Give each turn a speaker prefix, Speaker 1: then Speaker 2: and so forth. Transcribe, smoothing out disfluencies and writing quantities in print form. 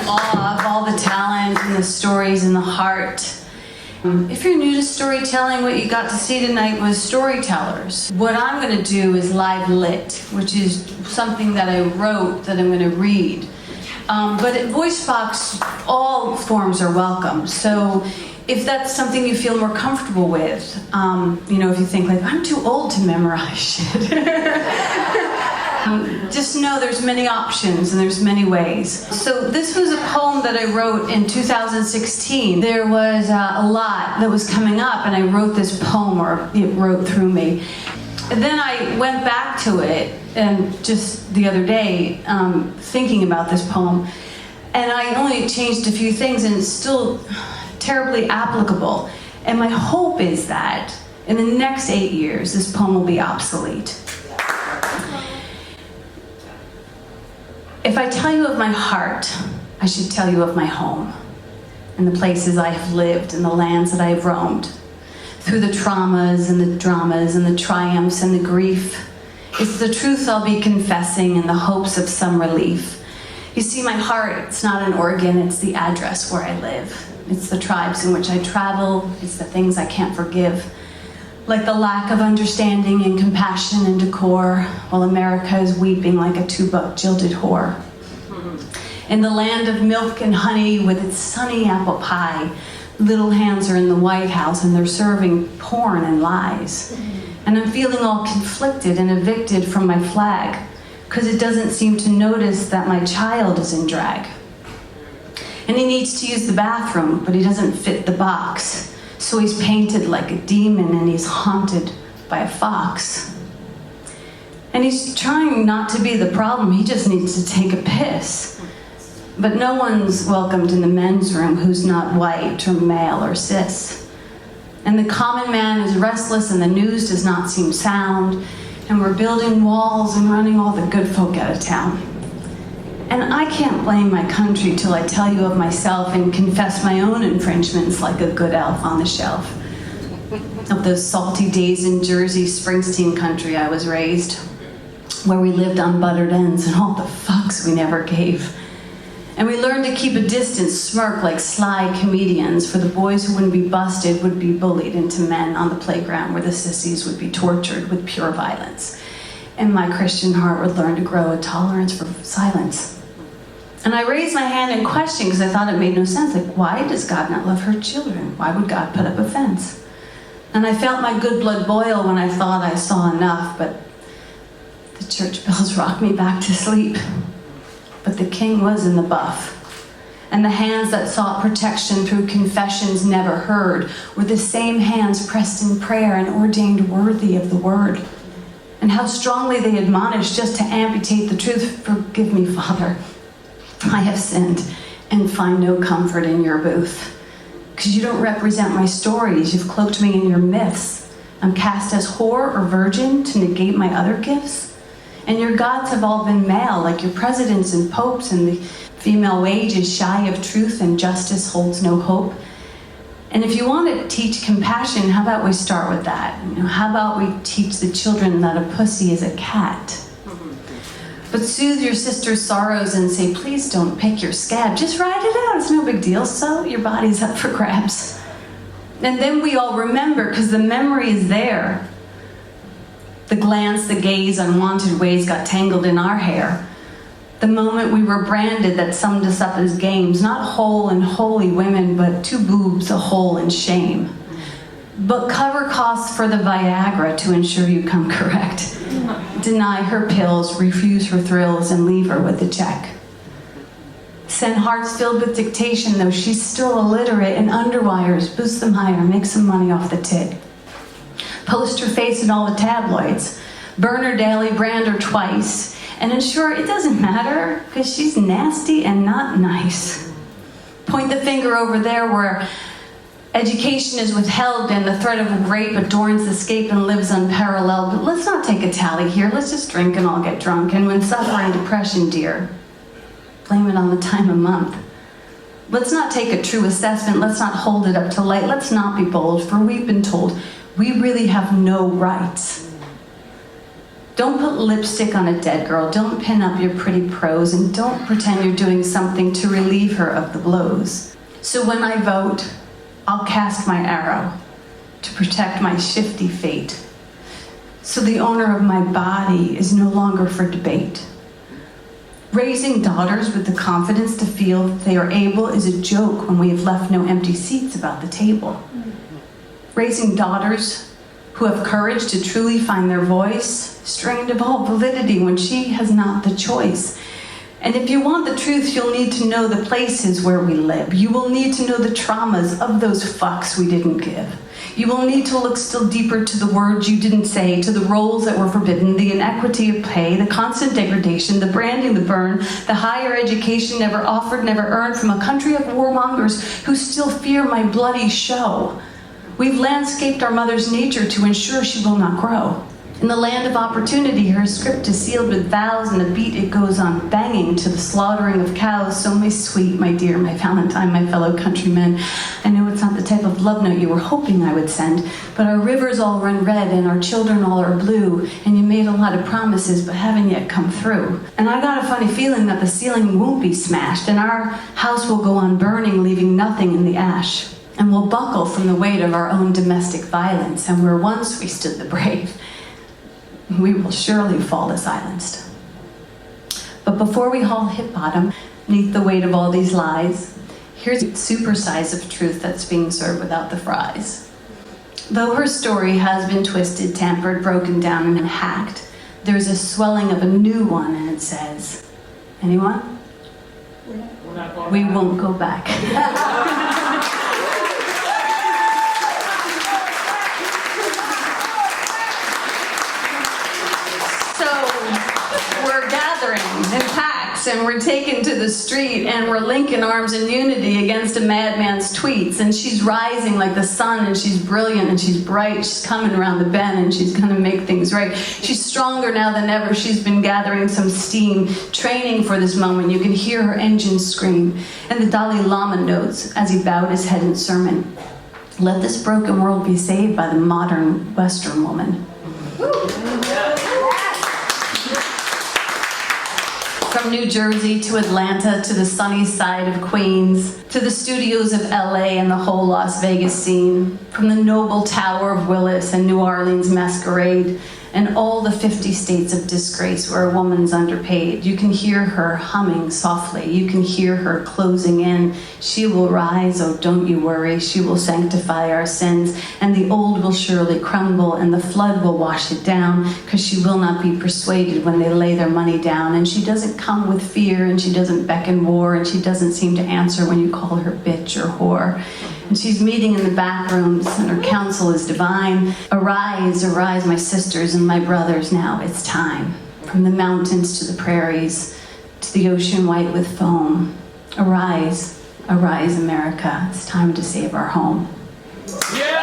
Speaker 1: awe of all the talent and the stories and the heart. If you're new to storytelling, what you got to see tonight was storytellers. What I'm going to do is live lit, which is something that I wrote that I'm going to read. But at VoiceBox, all forms are welcome. So if that's something you feel more comfortable with, if you think like, I'm too old to memorize shit. Just know there's many options and there's many ways. So this was a poem that I wrote in 2016. There was a lot that was coming up and I wrote this poem, or it wrote through me. And then I went back to it and just the other day thinking about this poem, and I only changed a few things and it's still terribly applicable. And my hope is that in the next 8 years this poem will be obsolete. If I tell you of my heart, I should tell you of my home and the places I have lived and the lands that I have roamed. Through the traumas and the dramas and the triumphs and the grief, it's the truth I'll be confessing in the hopes of some relief. You see, my heart, it's not an organ, it's the address where I live. It's the tribes in which I travel, it's the things I can't forgive. Like the lack of understanding and compassion and decor, while America is weeping like a $2 jilted whore. In the land of milk and honey with its sunny apple pie, little hands are in the White House and they're serving porn and lies. And I'm feeling all conflicted and evicted from my flag, because it doesn't seem to notice that my child is in drag. And he needs to use the bathroom, but he doesn't fit the box. So he's painted like a demon and he's haunted by a fox. And he's trying not to be the problem, he just needs to take a piss. But no one's welcomed in the men's room who's not white or male or cis. And the common man is restless and the news does not seem sound. And we're building walls and running all the good folk out of town. And I can't blame my country till I tell you of myself and confess my own infringements like a good elf on the shelf. Of those salty days in Jersey, Springsteen country I was raised, where we lived on buttered ends and all the fucks we never gave. And we learned to keep a distance, smirk like sly comedians, for the boys who wouldn't be busted would be bullied into men on the playground where the sissies would be tortured with pure violence. And my Christian heart would learn to grow a tolerance for silence. And I raised my hand in question because I thought it made no sense. Like, why does God not love her children? Why would God put up a fence? And I felt my good blood boil when I thought I saw enough, but the church bells rocked me back to sleep. But the king was in the buff. And the hands that sought protection through confessions never heard were the same hands pressed in prayer and ordained worthy of the word. And how strongly they admonished just to amputate the truth. Forgive me, Father. I have sinned and find no comfort in your booth. Because you don't represent my stories. You've cloaked me in your myths. I'm cast as whore or virgin to negate my other gifts. And your gods have all been male, like your presidents and popes, and the female wage is shy of truth and justice holds no hope. And if you want to teach compassion, how about we start with that? How about we teach the children that a pussy is a cat? But soothe your sister's sorrows and say, please don't pick your scab. Just ride it out, it's no big deal. So your body's up for grabs. And then we all remember, because the memory is there. The glance, the gaze, unwanted ways got tangled in our hair. The moment we were branded that summed us up as games, not whole and holy women, but two boobs, a hole in shame. But cover costs for the Viagra to ensure you come correct. Deny her pills, refuse her thrills, and leave her with a check. Send hearts filled with dictation, though she's still illiterate, and underwires, boost them higher, make some money off the tit. Post her face in all the tabloids, burn her daily, brand her twice, and ensure it doesn't matter, because she's nasty and not nice. Point the finger over there where education is withheld and the threat of rape adorns the escape and lives unparalleled. But let's not take a tally here. Let's just drink and all get drunk. And when suffering depression, dear, blame it on the time of month. Let's not take a true assessment. Let's not hold it up to light. Let's not be bold, for we've been told we really have no rights. Don't put lipstick on a dead girl. Don't pin up your pretty prose, and don't pretend you're doing something to relieve her of the blows. So when I vote, I'll cast my arrow to protect my shifty fate. So the owner of my body is no longer for debate. Raising daughters with the confidence to feel that they are able is a joke when we have left no empty seats about the table. Raising daughters who have courage to truly find their voice, strained of all validity when she has not the choice. And if you want the truth, you'll need to know the places where we live. You will need to know the traumas of those fucks we didn't give. You will need to look still deeper to the words you didn't say, to the roles that were forbidden, the inequity of pay, the constant degradation, the branding, the burn, the higher education never offered, never earned from a country of warmongers who still fear my bloody show. We've landscaped our mother's nature to ensure she will not grow. In the land of opportunity, her script is sealed with vows, and the beat it goes on banging to the slaughtering of cows. So my sweet, my dear, my Valentine, my fellow countrymen, I know it's not the type of love note you were hoping I would send, but our rivers all run red and our children all are blue, and you made a lot of promises but haven't yet come through. And I got a funny feeling that the ceiling won't be smashed, and our house will go on burning, leaving nothing in the ash. And we'll buckle from the weight of our own domestic violence, and where once we stood the brave, we will surely fall as silenced. But before we haul hit bottom, beneath the weight of all these lies, here's a super size of truth that's being served without the fries. Though her story has been twisted, tampered, broken down, and hacked, there's a swelling of a new one, and it says, anyone? We won't go back. We're gathering in packs, and we're taken to the street, and we're linking arms in unity against a madman's tweets. And she's rising like the sun, and she's brilliant, and she's bright. She's coming around the bend, and she's gonna make things right. She's stronger now than ever. She's been gathering some steam, training for this moment. You can hear her engine scream. And the Dalai Lama notes as he bowed his head in sermon, "Let this broken world be saved by the modern Western woman." From New Jersey to Atlanta to the sunny side of Queens, to the studios of LA and the whole Las Vegas scene, from the noble Tower of Willis and New Orleans Masquerade, and all the 50 states of disgrace where a woman's underpaid. You can hear her humming softly. You can hear her closing in. She will rise, oh don't you worry. She will sanctify our sins, and the old will surely crumble, and the flood will wash it down, because she will not be persuaded when they lay their money down. And she doesn't come with fear, and she doesn't beckon war, and she doesn't seem to answer when you call her bitch or whore. And she's meeting in the back rooms, and her counsel is divine. Arise, arise, my sisters and my brothers, now it's time. From the mountains to the prairies, to the ocean white with foam. Arise, arise, America, it's time to save our home. Yeah!